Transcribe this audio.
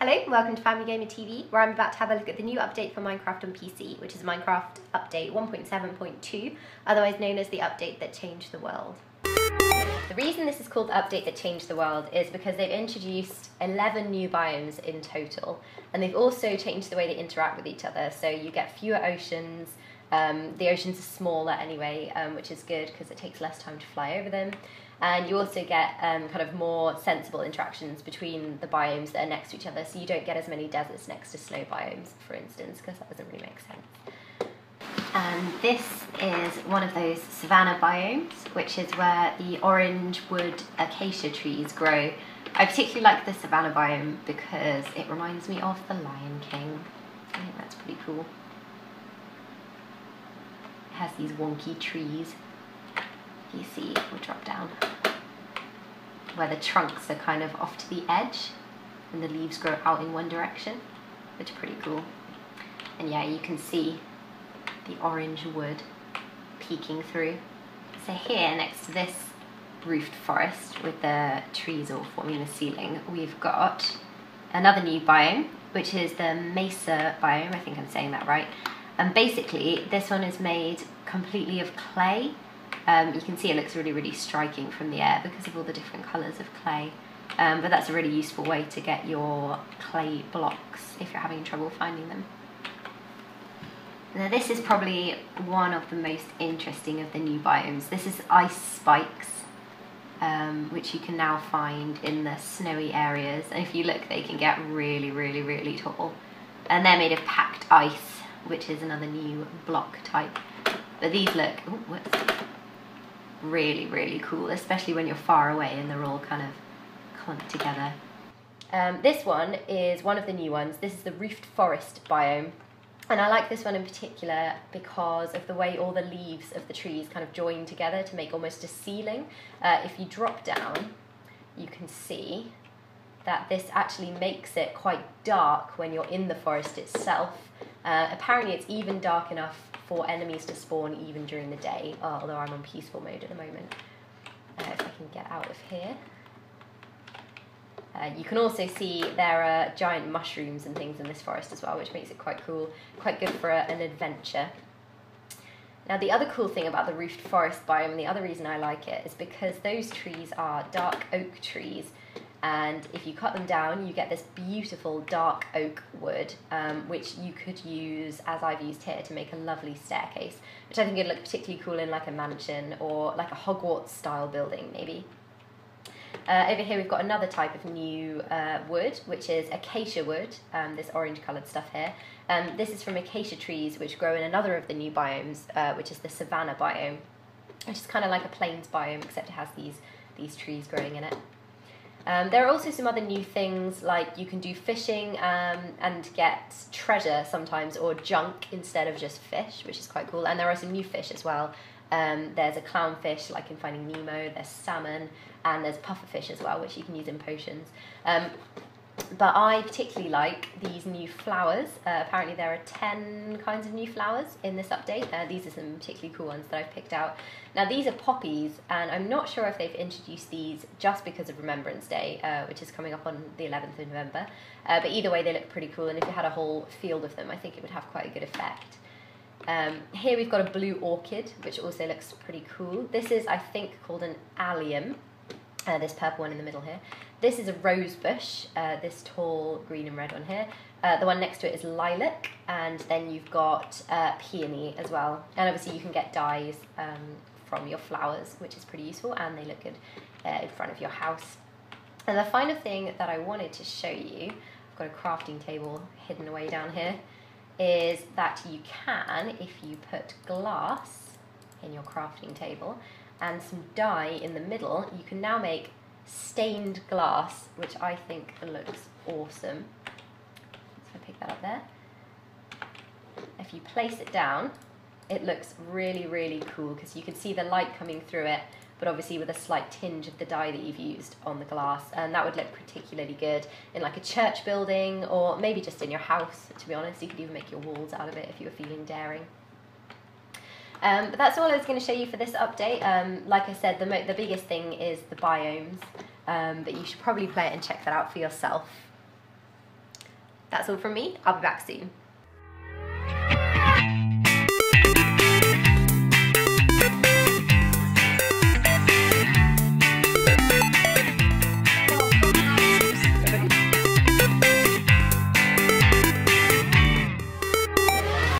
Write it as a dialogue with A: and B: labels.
A: Hello, welcome to Family Gamer TV, where I'm about to have a look at the new update for Minecraft on PC, which is Minecraft Update 1.7.2, otherwise known as the update that changed the world. The reason this is called the update that changed the world is because they've introduced 11 new biomes in total, and they've also changed the way they interact with each other, so you get fewer oceans. The oceans are smaller anyway, which is good because it takes less time to fly over them. And you also get kind of more sensible interactions between the biomes that are next to each other, so you don't get as many deserts next to snow biomes, for instance, because that doesn't really make sense. And this is one of those Savannah biomes, which is where the orange wood acacia trees grow. I particularly like the Savannah biome because it reminds me of the Lion King. I think that's pretty cool. It has these wonky trees. You see, we'll drop down, where the trunks are kind of off to the edge and the leaves grow out in one direction, which is pretty cool. And yeah, you can see the orange wood peeking through. So here, next to this roofed forest with the trees all forming the ceiling, we've got another new biome, which is the Mesa Biome. I think I'm saying that right. And basically, this one is made completely of clay. You can see it looks really, really striking from the air because of all the different colours of clay. But that's a really useful way to get your clay blocks if you're having trouble finding them. Now this is probably one of the most interesting of the new biomes. This is ice spikes, which you can now find in the snowy areas. And if you look, they can get really, really, really tall. And they're made of packed ice, which is another new block type. But these look, really, really cool, especially when you're far away and they're all kind of clumped together. This one is one of the new ones. This is the roofed forest biome, and I like this one in particular because of the way all the leaves of the trees kind of join together to make almost a ceiling. If you drop down, you can see that this actually makes it quite dark when you're in the forest itself. Apparently it's even dark enough for enemies to spawn even during the day, although I'm on peaceful mode at the moment. If I can get out of here. You can also see there are giant mushrooms and things in this forest as well, which makes it quite cool, quite good for an adventure. Now the other cool thing about the roofed forest biome, and the other reason I like it, is because those trees are dark oak trees, and if you cut them down you get this beautiful dark oak wood, which you could use, as I've used here, to make a lovely staircase, which I think would look particularly cool in like a mansion or like a Hogwarts style building maybe. Over here we've got another type of new wood, which is Acacia Wood, this orange coloured stuff here. This is from acacia trees which grow in another of the new biomes, which is the Savannah Biome, which is kind of like a plains biome except it has these trees growing in it. There are also some other new things, like you can do fishing and get treasure sometimes, or junk instead of just fish, which is quite cool. And there are some new fish as well. There's a clownfish, like in Finding Nemo, there's salmon, and there's pufferfish as well, which you can use in potions. But I particularly like these new flowers. Apparently there are 10 kinds of new flowers in this update. These are some particularly cool ones that I've picked out. Now these are poppies, and I'm not sure if they've introduced these just because of Remembrance Day, which is coming up on the 11th of November. But either way they look pretty cool, and if you had a whole field of them I think it would have quite a good effect. Here we've got a blue orchid, which also looks pretty cool. This is, I think, called an allium, this purple one in the middle here. This is a rose bush, this tall green and red one here. The one next to it is lilac, and then you've got peony as well. And obviously you can get dyes from your flowers, which is pretty useful, and they look good in front of your house. And the final thing that I wanted to show you, I've got a crafting table hidden away down here, is that you can, if you put glass in your crafting table and some dye in the middle, you can now make stained glass, which I think looks awesome. So I pick that up there. If you place it down, it looks really, really cool because you can see the light coming through it, but obviously with a slight tinge of the dye that you've used on the glass, and that would look particularly good in like a church building, or maybe just in your house, to be honest. You could even make your walls out of it if you were feeling daring. But that's all I was going to show you for this update. Like I said, the biggest thing is the biomes, but you should probably play it and check that out for yourself. That's all from me. I'll be back soon.